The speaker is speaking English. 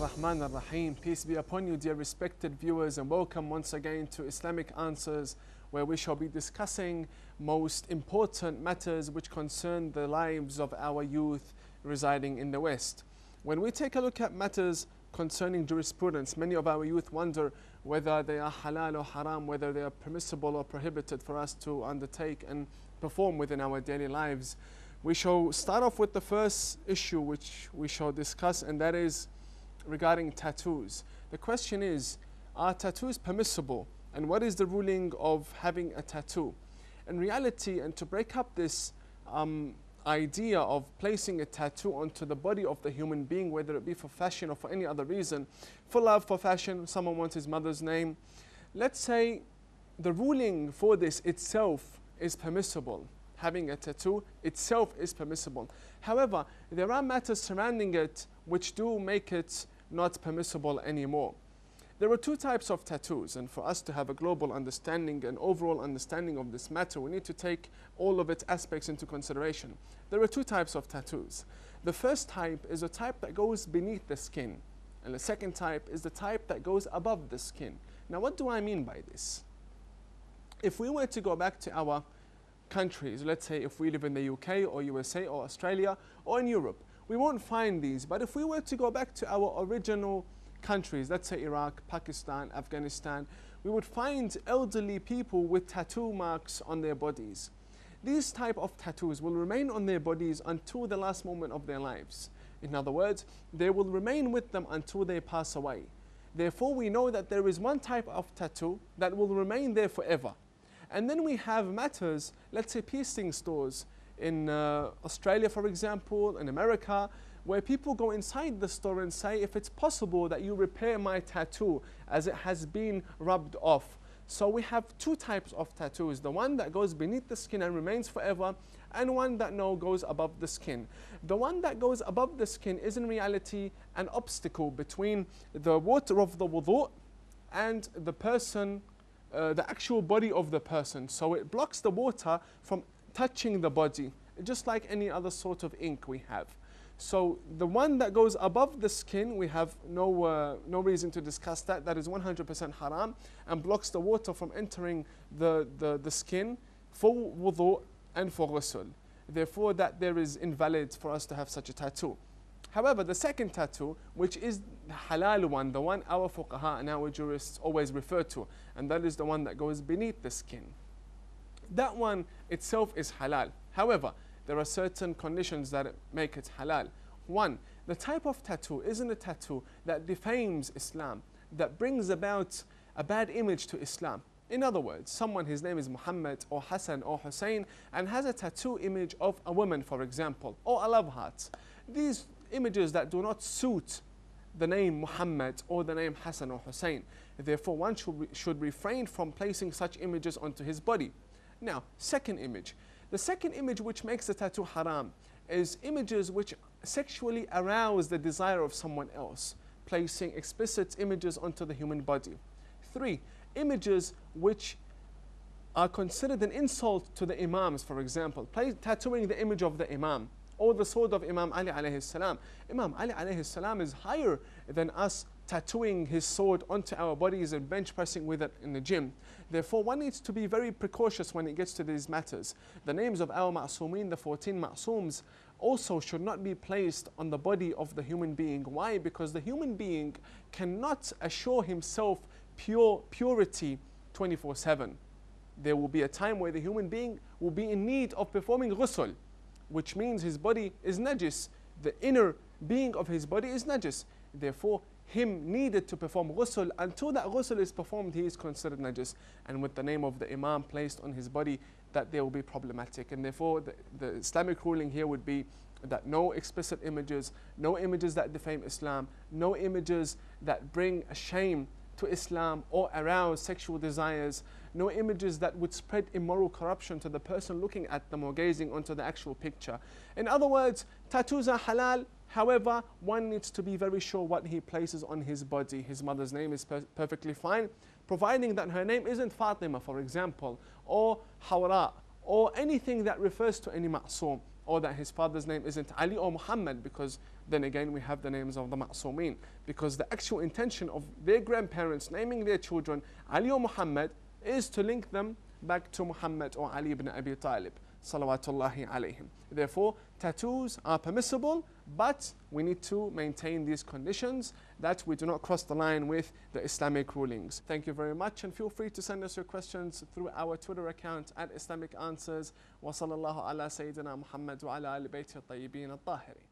Ar-Rahman Ar-Rahim. Peace be upon you, dear respected viewers, and welcome once again to Islamic Answers, where we shall be discussing most important matters which concern the lives of our youth residing in the West. When we take a look at matters concerning jurisprudence, many of our youth wonder whether they are halal or haram, whether they are permissible or prohibited for us to undertake and perform within our daily lives. We shall start off with the first issue which we shall discuss, and that is regarding tattoos. The question is, are tattoos permissible? And what is the ruling of having a tattoo? In reality, and to break up this idea of placing a tattoo onto the body of the human being, whether it be for fashion or for any other reason, for love, for fashion, someone wants his mother's name. Let's say the ruling for this itself is permissible. Having a tattoo itself is permissible. However, there are matters surrounding it which do make it not permissible anymore. There are two types of tattoos, and for us to have a global understanding and overall understanding of this matter, we need to take all of its aspects into consideration. There are two types of tattoos. The first type is a type that goes beneath the skin, and the second type is the type that goes above the skin. Now, what do I mean by this? If we were to go back to our countries, let's say if we live in the UK or USA or Australia or in Europe, we won't find these. But if we were to go back to our original countries, let's say Iraq, Pakistan, Afghanistan, we would find elderly people with tattoo marks on their bodies. These type of tattoos will remain on their bodies until the last moment of their lives. In other words, they will remain with them until they pass away. Therefore, we know that there is one type of tattoo that will remain there forever. And then we have matters, let's say piercing stores in Australia, for example, in America, where people go inside the store and say, if it's possible that you repair my tattoo as it has been rubbed off. So we have two types of tattoos, the one that goes beneath the skin and remains forever, and one that goes above the skin. The one that goes above the skin is in reality an obstacle between the water of the wudu and the person, the actual body of the person. So it blocks the water from touching the body, just like any other sort of ink we have. So the one that goes above the skin, we have no reason to discuss that. That is 100% haram and blocks the water from entering the skin for wudu and for ghusl. Therefore, that there is invalid for us to have such a tattoo. However, the second tattoo, which is the halal one, the one our fuqaha and our jurists always refer to, and that is the one that goes beneath the skin. That one itself is halal. However, there are certain conditions that make it halal. One, the type of tattoo isn't a tattoo that defames Islam, that brings about a bad image to Islam. In other words, someone, his name is Muhammad or Hassan or Hussein, and has a tattoo image of a woman, for example, or a love heart. These images that do not suit the name Muhammad or the name Hassan or Hussein. Therefore, one should refrain from placing such images onto his body. Now, second image. The second image which makes the tattoo haram is images which sexually arouse the desire of someone else, placing explicit images onto the human body. Three, images which are considered an insult to the imams, for example, tattooing the image of the imam or the sword of Imam Ali alayhi salam. Imam Ali alayhi salam is higher than us tattooing his sword onto our bodies and bench pressing with it in the gym. Therefore, one needs to be very precautious when it gets to these matters. The names of our ma'soomeen, the 14 ma'sooms, also should not be placed on the body of the human being. Why? Because the human being cannot assure himself purity 24/7. There will be a time where the human being will be in need of performing ghusl, which means his body is najis. The inner being of his body is najis. Therefore, him needed to perform ghusl. Until that ghusl is performed, he is considered najis. And with the name of the imam placed on his body, that there will be problematic. And therefore, the Islamic ruling here would be that no explicit images, no images that defame Islam, no images that bring a shame to Islam or arouse sexual desires, no images that would spread immoral corruption to the person looking at them or gazing onto the actual picture. In other words, tattoos are halal. However, one needs to be very sure what he places on his body. His mother's name is perfectly fine, providing that her name isn't Fatima, for example, or Hawra, or anything that refers to any ma'soom, or that his father's name isn't Ali or Muhammad, because then again we have the names of the Ma'sumin. Because the actual intention of their grandparents naming their children Ali or Muhammad is to link them back to Muhammad or Ali ibn Abi Talib, salawatullahi alayhim. Therefore, tattoos are permissible, but we need to maintain these conditions that we do not cross the line with the Islamic rulings. Thank you very much, and feel free to send us your questions through our Twitter account at Islamic Answers. Wa sallallahu ala Sayyidina Muhammad wa ala ali bayti at-tayyibin at-tahirin.